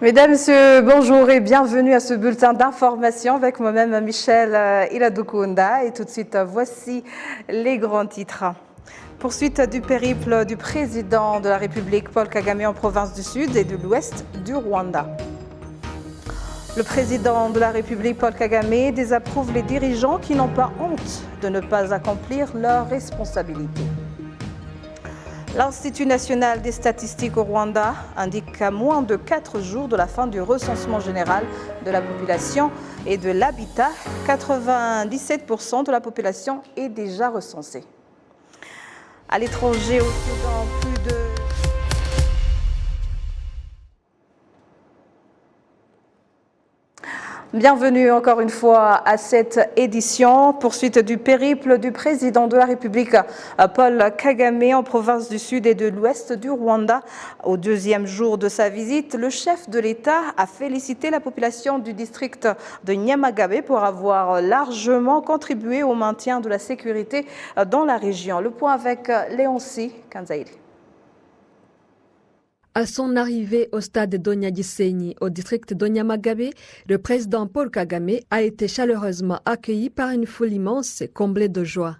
Mesdames, Messieurs, bonjour et bienvenue à ce bulletin d'information avec moi-même Michel Iladoukounda. Et tout de suite, voici les grands titres. Poursuite du périple du président de la République Paul Kagame en province du Sud et de l'Ouest du Rwanda. Le président de la République Paul Kagame désapprouve les dirigeants qui n'ont pas honte de ne pas accomplir leurs responsabilités. L'Institut national des statistiques au Rwanda indique qu'à moins de 4 jours de la fin du recensement général de la population et de l'habitat, 97% de la population est déjà recensée. À l'étranger, au Soudan, plus de... Bienvenue encore une fois à cette édition. Poursuite du périple du président de la République, Paul Kagame, en province du Sud et de l'Ouest du Rwanda. Au deuxième jour de sa visite, le chef de l'État a félicité la population du district de Nyamagabe pour avoir largement contribué au maintien de la sécurité dans la région. Le point avec Léoncie Kanzaïli. À son arrivée au stade d'Onyagisenyi, au district d'Onyamagabe, le président Paul Kagame a été chaleureusement accueilli par une foule immense et comblée de joie.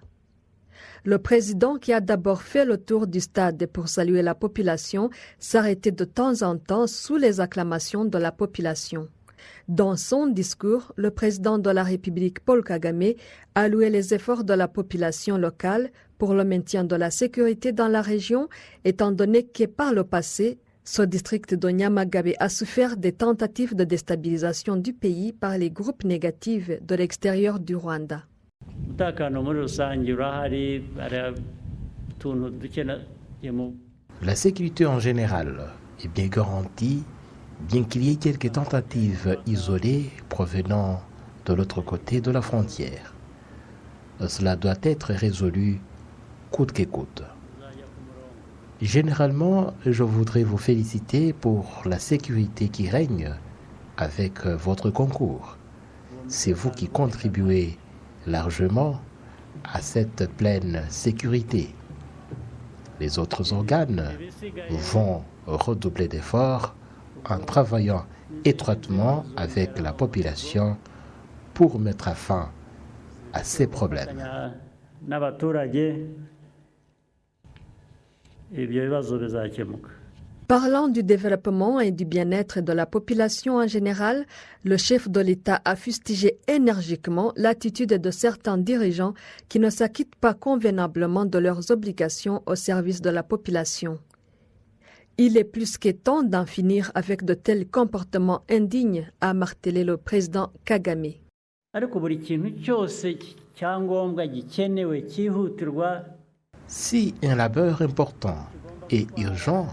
Le président, qui a d'abord fait le tour du stade pour saluer la population, s'arrêtait de temps en temps sous les acclamations de la population. Dans son discours, le président de la République Paul Kagame a loué les efforts de la population locale pour le maintien de la sécurité dans la région, étant donné que par le passé, ce district de Nyamagabe a souffert des tentatives de déstabilisation du pays par les groupes négatifs de l'extérieur du Rwanda. La sécurité en général est bien garantie, bien qu'il y ait quelques tentatives isolées provenant de l'autre côté de la frontière. Cela doit être résolu coûte que coûte. Généralement, je voudrais vous féliciter pour la sécurité qui règne avec votre concours. C'est vous qui contribuez largement à cette pleine sécurité. Les autres organes vont redoubler d'efforts en travaillant étroitement avec la population pour mettre fin à ces problèmes. Parlant du développement et du bien-être de la population en général, le chef de l'État a fustigé énergiquement l'attitude de certains dirigeants qui ne s'acquittent pas convenablement de leurs obligations au service de la population. Il est plus que temps d'en finir avec de tels comportements indignes, a martelé le président Kagame. Si un labeur important et urgent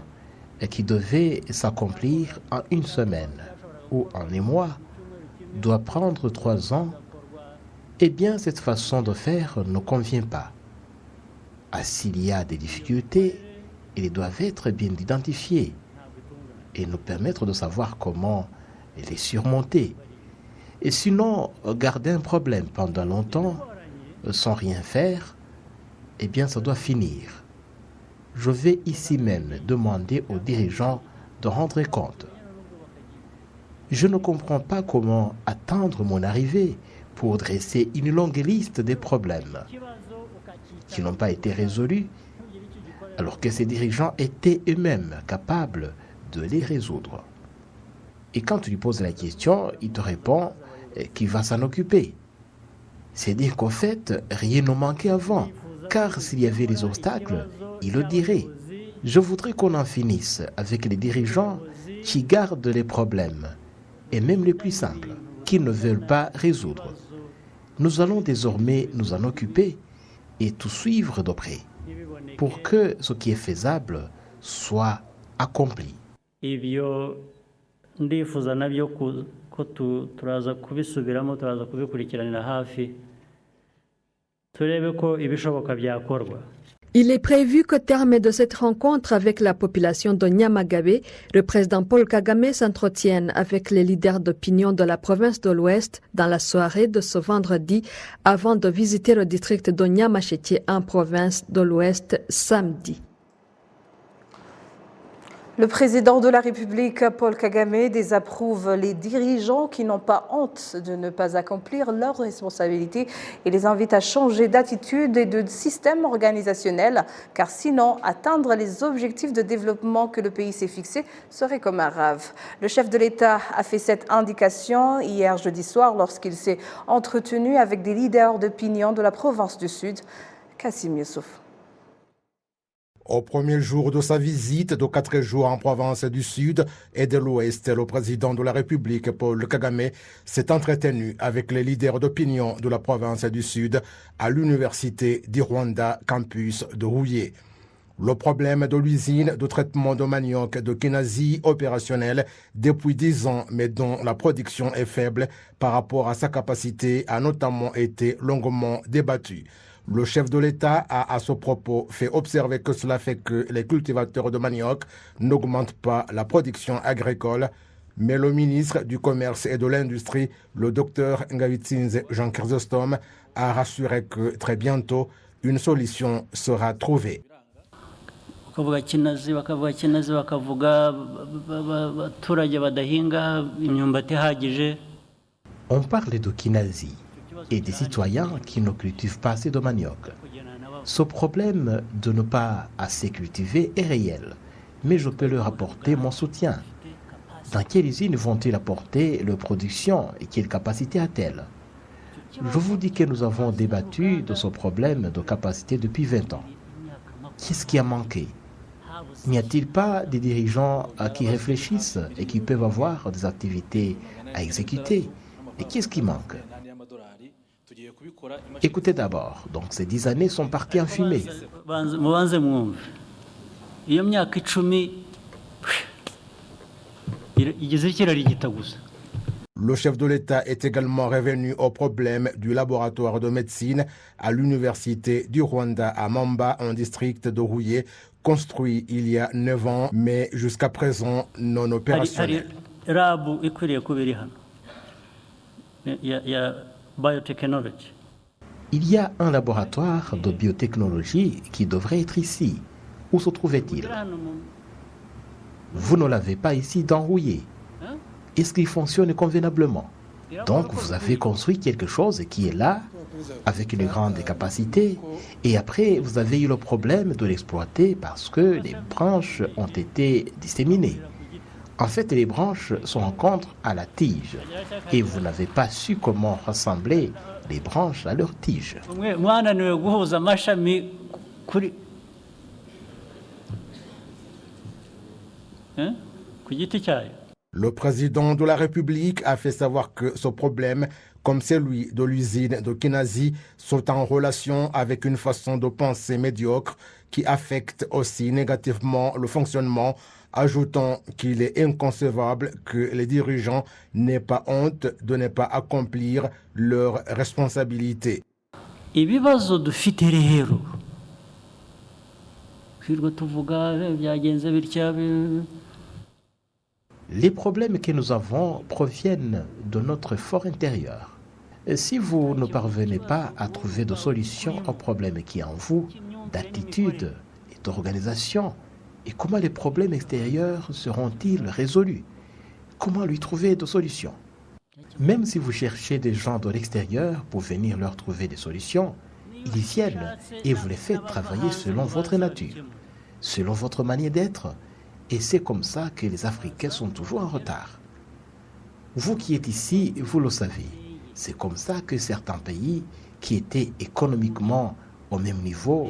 et qui devait s'accomplir en une semaine ou en un mois doit prendre 3 ans, eh bien cette façon de faire ne convient pas. S'il y a des difficultés, elles doivent être bien identifiées et nous permettre de savoir comment les surmonter. Et sinon, garder un problème pendant longtemps sans rien faire, eh bien ça doit finir. Je vais ici même demander aux dirigeants de rendre compte. Je ne comprends pas comment attendre mon arrivée pour dresser une longue liste des problèmes qui n'ont pas été résolus, alors que ces dirigeants étaient eux-mêmes capables de les résoudre. Et quand tu lui poses la question, il te répond qu'il va s'en occuper. C'est dire qu'au fait, rien ne manquait avant, car s'il y avait des obstacles, il le dirait. Je voudrais qu'on en finisse avec les dirigeants qui gardent les problèmes, et même les plus simples, qu'ils ne veulent pas résoudre. Nous allons désormais nous en occuper et tout suivre de près, pour que ce qui est faisable soit accompli. Il est prévu qu'au terme de cette rencontre avec la population de Nyamagabe, le président Paul Kagame s'entretienne avec les leaders d'opinion de la province de l'Ouest dans la soirée de ce vendredi avant de visiter le district de Nyamasheke en province de l'Ouest samedi. Le président de la République, Paul Kagame, désapprouve les dirigeants qui n'ont pas honte de ne pas accomplir leurs responsabilités et les invite à changer d'attitude et de système organisationnel, car sinon, atteindre les objectifs de développement que le pays s'est fixés serait comme un rêve. Le chef de l'État a fait cette indication hier jeudi soir lorsqu'il s'est entretenu avec des leaders d'opinion de la province du Sud. Kassim Youssouf. Au premier jour de sa visite de 4 jours en province du Sud et de l'Ouest, le président de la République, Paul Kagame, s'est entretenu avec les leaders d'opinion de la province du Sud à l'université du Rwanda, campus de Huye. Le problème de l'usine de traitement de manioc de Kinazi opérationnelle depuis 10 ans, mais dont la production est faible par rapport à sa capacité, a notamment été longuement débattu. Le chef de l'État a, à ce propos, fait observer que cela fait que les cultivateurs de manioc n'augmentent pas la production agricole, mais le ministre du Commerce et de l'Industrie, le docteur Ngabitsinze Jean Chrysostome, a rassuré que très bientôt, une solution sera trouvée. On parle de Kinazi et des citoyens qui ne cultivent pas assez de manioc. Ce problème de ne pas assez cultiver est réel, mais je peux leur apporter mon soutien. Dans quelle usine vont-ils apporter leur production et quelle capacité a-t-elle? Je vous dis que nous avons débattu de ce problème de capacité depuis 20 ans. Qu'est-ce qui a manqué? N'y a-t-il pas des dirigeants qui réfléchissent et qui peuvent avoir des activités à exécuter? Et qu'est-ce qui manque? Écoutez d'abord, donc ces 10 années sont parties en fumée. Le chef de l'État est également revenu au problème du laboratoire de médecine à l'université du Rwanda à Mamba, en district de Huye, construit il y a 9 ans, mais jusqu'à présent non opérationnel. Il y a un laboratoire de biotechnologie qui devrait être ici. Où se trouvait-il? Vous ne l'avez pas ici dans Huye. Est-ce qu'il fonctionne convenablement? Donc vous avez construit quelque chose qui est là, avec une grande capacité, et après vous avez eu le problème de l'exploiter parce que les branches ont été disséminées. En fait, les branches se rencontrent à la tige et vous n'avez pas su comment rassembler les branches à leur tige. Le président de la République a fait savoir que ce problème, comme celui de l'usine de Kinazi, sont en relation avec une façon de penser médiocre qui affecte aussi négativement le fonctionnement, ajoutant qu'il est inconcevable que les dirigeants n'aient pas honte de ne pas accomplir leurs responsabilités. Les problèmes que nous avons proviennent de notre fort intérieur. Et si vous ne parvenez pas à trouver de solution aux problèmes qui sont en vous, d'attitude et d'organisation, et comment les problèmes extérieurs seront-ils résolus? Comment lui trouver de solutions? Même si vous cherchez des gens de l'extérieur pour venir leur trouver des solutions, ils viennent et vous les faites travailler selon votre nature, selon votre manière d'être. Et c'est comme ça que les Africains sont toujours en retard. Vous qui êtes ici, vous le savez. C'est comme ça que certains pays qui étaient économiquement au même niveau,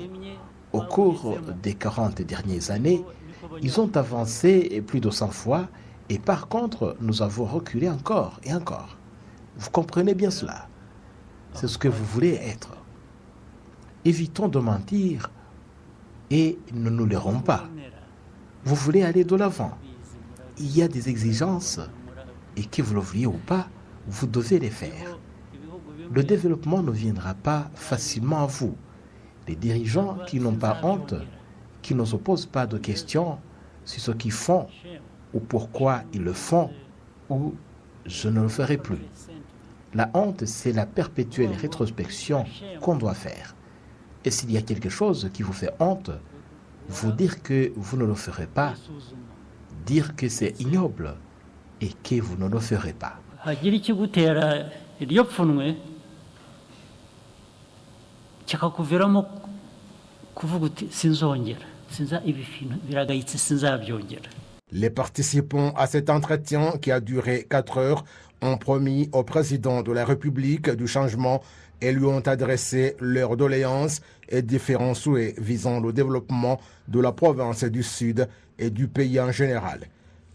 au cours des 40 dernières années, ils ont avancé plus de 100 fois et par contre, nous avons reculé encore et encore. Vous comprenez bien cela. C'est ce que vous voulez être. Évitons de mentir et ne nous leurrons pas. Vous voulez aller de l'avant. Il y a des exigences et que vous le vouliez ou pas, vous devez les faire. Le développement ne viendra pas facilement à vous. Les dirigeants qui n'ont pas honte, qui ne se posent pas de questions sur ce qu'ils font ou pourquoi ils le font ou je ne le ferai plus. La honte, c'est la perpétuelle rétrospection qu'on doit faire. Et s'il y a quelque chose qui vous fait honte, vous dire que vous ne le ferez pas dire que c'est ignoble et que vous ne le ferez pas. hagira ikigutera iryo pfunwe kikakuviramo kuvuga uti sinzongera ibi bintu biragayitse sinzabyongera. Les participants à cet entretien qui a duré 4 heures ont promis au président de la République du changement et lui ont adressé leurs doléances et différents souhaits visant le développement de la province du Sud et du pays en général.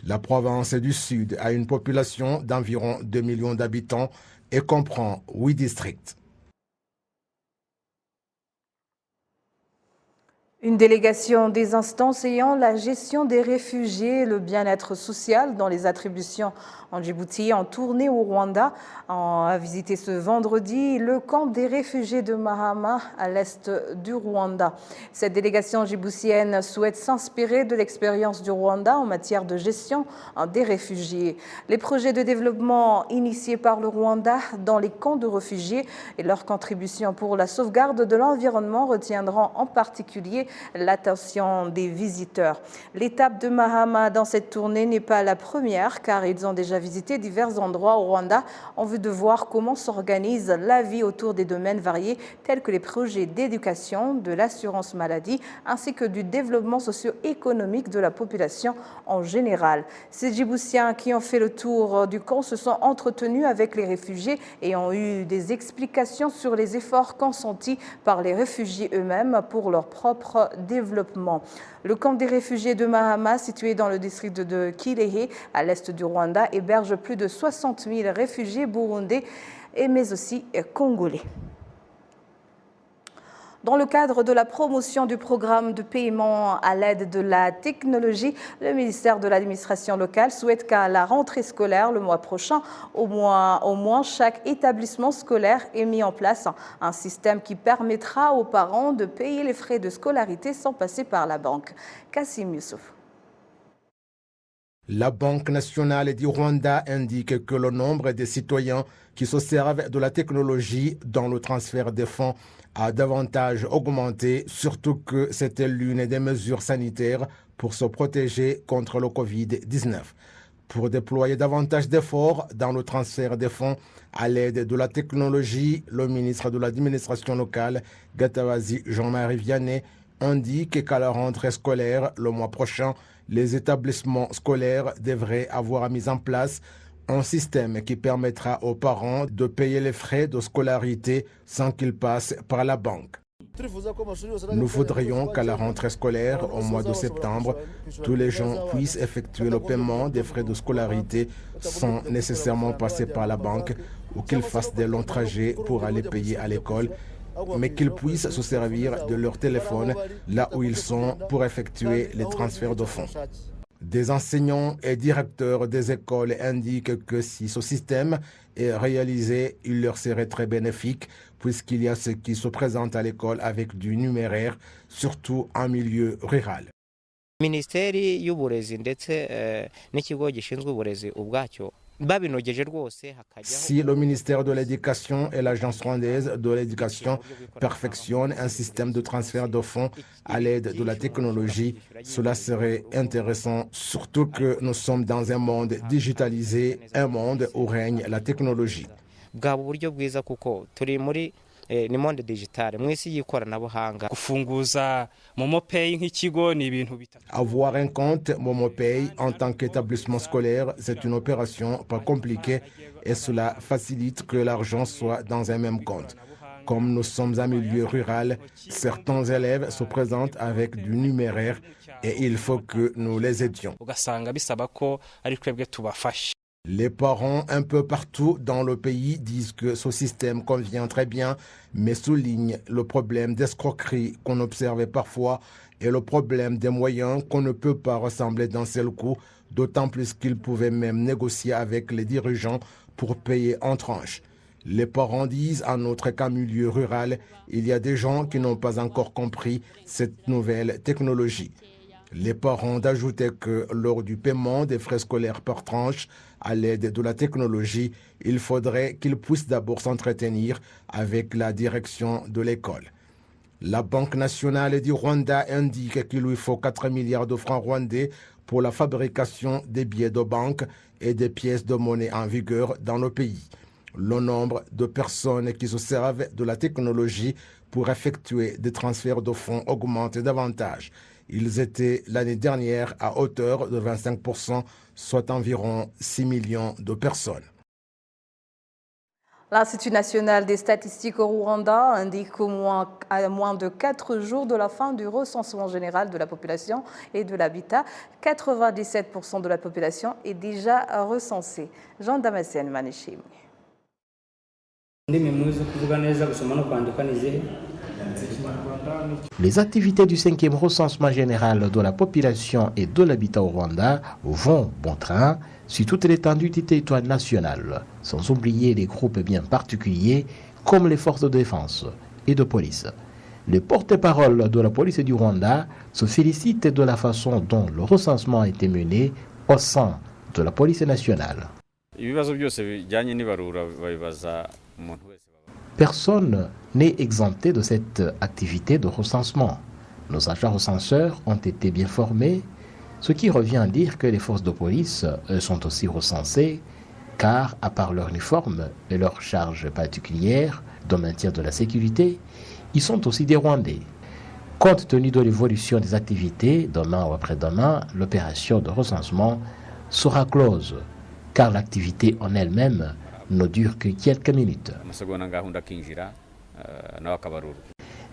La province du Sud a une population d'environ 2 millions d'habitants et comprend 8 districts. Une délégation des instances ayant la gestion des réfugiés et le bien-être social dans les attributions en Djibouti en tournée au Rwanda a visité ce vendredi le camp des réfugiés de Mahama à l'est du Rwanda. Cette délégation djiboutienne souhaite s'inspirer de l'expérience du Rwanda en matière de gestion des réfugiés. Les projets de développement initiés par le Rwanda dans les camps de réfugiés et leur contribution pour la sauvegarde de l'environnement retiendront en particulier l'attention des visiteurs. L'étape de Mahama dans cette tournée n'est pas la première car ils ont déjà visité divers endroits au Rwanda en vue de voir comment s'organise la vie autour des domaines variés tels que les projets d'éducation, de l'assurance maladie ainsi que du développement socio-économique de la population en général. Ces Djiboutiens qui ont fait le tour du camp se sont entretenus avec les réfugiés et ont eu des explications sur les efforts consentis par les réfugiés eux-mêmes pour leur propre développement. Le camp des réfugiés de Mahama, situé dans le district de Kirehe, à l'est du Rwanda, héberge plus de 60 000 réfugiés burundais mais aussi congolais. Dans le cadre de la promotion du programme de paiement à l'aide de la technologie, le ministère de l'administration locale souhaite qu'à la rentrée scolaire le mois prochain, au moins chaque établissement scolaire ait mis en place un système qui permettra aux parents de payer les frais de scolarité sans passer par la banque. Kassim Youssouf. La Banque nationale du Rwanda indique que le nombre des citoyens qui se servent de la technologie dans le transfert des fonds a davantage augmenté, surtout que c'était l'une des mesures sanitaires pour se protéger contre le Covid-19. Pour déployer davantage d'efforts dans le transfert des fonds à l'aide de la technologie, le ministre de l'administration locale, Gatabazi Jean-Marie Vianney, indique qu'à la rentrée scolaire le mois prochain, les établissements scolaires devraient avoir mis en place un système qui permettra aux parents de payer les frais de scolarité sans qu'ils passent par la banque. Nous voudrions qu'à la rentrée scolaire, au mois de septembre, tous les gens puissent effectuer le paiement des frais de scolarité sans nécessairement passer par la banque ou qu'ils fassent des longs trajets pour aller payer à l'école, mais qu'ils puissent se servir de leur téléphone là où ils sont pour effectuer les transferts de fonds. Des enseignants et directeurs des écoles indiquent que si ce système est réalisé, il leur serait très bénéfique puisqu'il y a ceux qui se présentent à l'école avec du numéraire, surtout en milieu rural. Minisiteri y'uburezi ndetse n'ikigo gishinzwe uburezi ubwacyo babinogeje rwose. Si le ministère de l'Éducation et l'Agence rwandaise de l'Éducation perfectionnent un système de transfert de fonds à l'aide de la technologie, cela serait intéressant, surtout que nous sommes dans un monde digitalisé, un monde où règne la technologie. Bwaba uburyo bwiza kuko turi muri ni monde digital mwisi y'ikoranabuhanga. Kufunguza MomoPay nk'ikigo ni ibintu bitatu. Avoir un compte MomoPay en tant qu'établissement scolaire, c'est une opération pas compliquée et cela facilite que l'argent soit dans un même compte. Comme nous sommes en milieu rural, certains élèves se présentent avec du numéraire et il faut que nous les aidions. Ugasanga bisaba ko ari twebwe tubafasha. Les parents un peu partout dans le pays disent que ce système convient très bien, mais soulignent le problème d'escroquerie qu'on observait parfois et le problème des moyens qu'on ne peut pas rassembler d'un seul coup, d'autant plus qu'ils pouvaient même négocier avec les dirigeants pour payer en tranches. Les parents disent en outre qu'en milieu rural, il y a des gens qui n'ont pas encore compris cette nouvelle technologie. Les parents d'ajouter que lors du paiement des frais scolaires par tranche, à l'aide de la technologie, il faudrait qu'ils puissent d'abord s'entretenir avec la direction de l'école. La Banque nationale du Rwanda indique qu'il lui faut 4 milliards de francs rwandais pour la fabrication des billets de banque et des pièces de monnaie en vigueur dans le pays. Le nombre de personnes qui se servent de la technologie pour effectuer des transferts de fonds augmente davantage. Ils étaient l'année dernière à hauteur de 25%, soit environ 6 millions de personnes. L'Institut national des statistiques au Rwanda indique à moins de 4 jours de la fin du recensement général de la population et de l'habitat, 97% de la population est déjà recensée. Jean Damascène Manishimwe. Les activités du 5e recensement général de la population et de l'habitat au Rwanda vont bon train sur toute l'étendue du territoire national, sans oublier les groupes bien particuliers comme les forces de défense et de police. Le porte-parole de la police du Rwanda se félicite de la façon dont le recensement a été mené au sein de la police nationale. Personne n'est exempté de cette activité de recensement. Nos agents recenseurs ont été bien formés, ce qui revient à dire que les forces de police sont aussi recensées, car à part leur uniforme et leurs charges particulières de maintien de la sécurité, ils sont aussi des Rwandais. Compte tenu de l'évolution des activités, demain ou après-demain, l'opération de recensement sera close, car l'activité en elle-même ne dure que quelques minutes.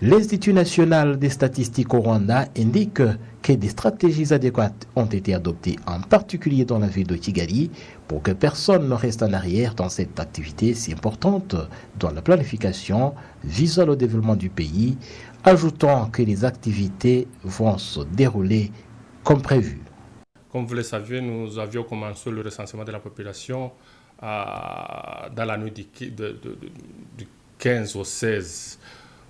L'Institut national des statistiques au Rwanda indique que des stratégies adéquates ont été adoptées, en particulier dans la ville de Kigali, pour que personne ne reste en arrière dans cette activité si importante dans la planification visant au développement du pays, ajoutant que les activités vont se dérouler comme prévu. Comme vous le savez, nous avions commencé le recensement de la population dans la nuit du 15 au 16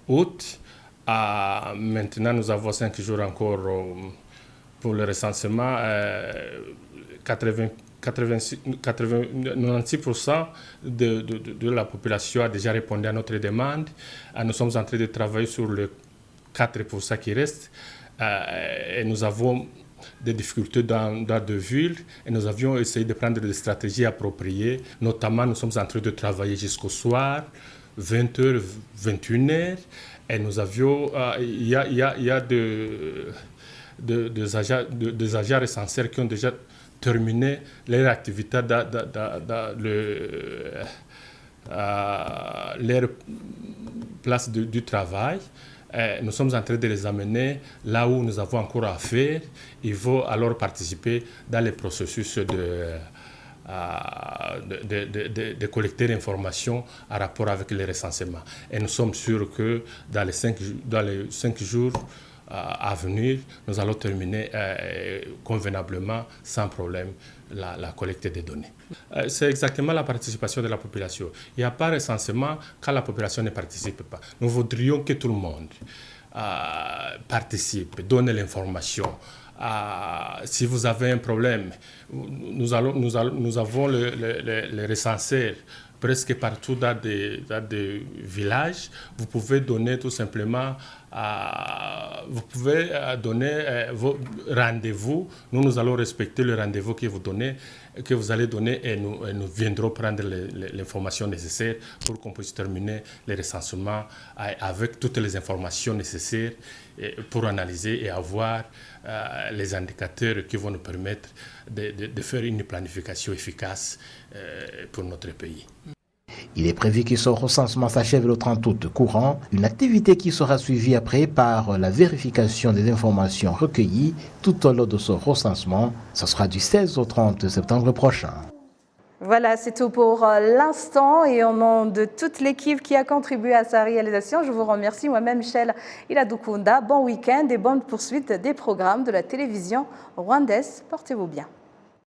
août. Maintenant, nous avons 5 jours encore pour le recensement. 96% de la population a déjà répondu à notre demande. Nous sommes en train de travailler sur le 4% qui reste. Et nous avons des difficultés dans deux villes et nous avions essayé de prendre des stratégies appropriées. Notamment, nous sommes en train de travailler jusqu'au soir, 20h, 21h. Et nous avions, il y a des agents recenseurs qui ont déjà terminé leur activité dans leur place du travail. Nous sommes en train de les amener là où nous avons encore à faire. Ils vont alors participer dans les processus de collecter l'information en rapport avec les recensements. Et nous sommes sûrs que dans les 5 jours à venir, nous allons terminer convenablement, sans problème, la collecte des données. C'est exactement la participation de la population. Il n'y a pas recensement quand la population ne participe pas. Nous voudrions que tout le monde participe, donne l'information. Si vous avez un problème, nous avons les recenseurs presque partout dans des villages. Vous pouvez donner tout simplement, vous pouvez donner vos rendez-vous. Nous allons respecter le rendez-vous que vous allez donner et nous viendrons prendre l'information nécessaire pour qu'on puisse terminer les recensements avec toutes les informations nécessaires pour analyser et avoir les indicateurs qui vont nous permettre de faire une planification efficace pour notre pays. Il est prévu que ce recensement s'achève le 30 août courant, une activité qui sera suivie après par la vérification des informations recueillies tout au long de ce recensement. Ce sera du 16 au 30 septembre prochain. Voilà, c'est tout pour l'instant et au nom de toute l'équipe qui a contribué à sa réalisation, je vous remercie moi-même Michel Iladukunda. Bon week-end et bonne poursuite des programmes de la télévision rwandaise. Portez-vous bien.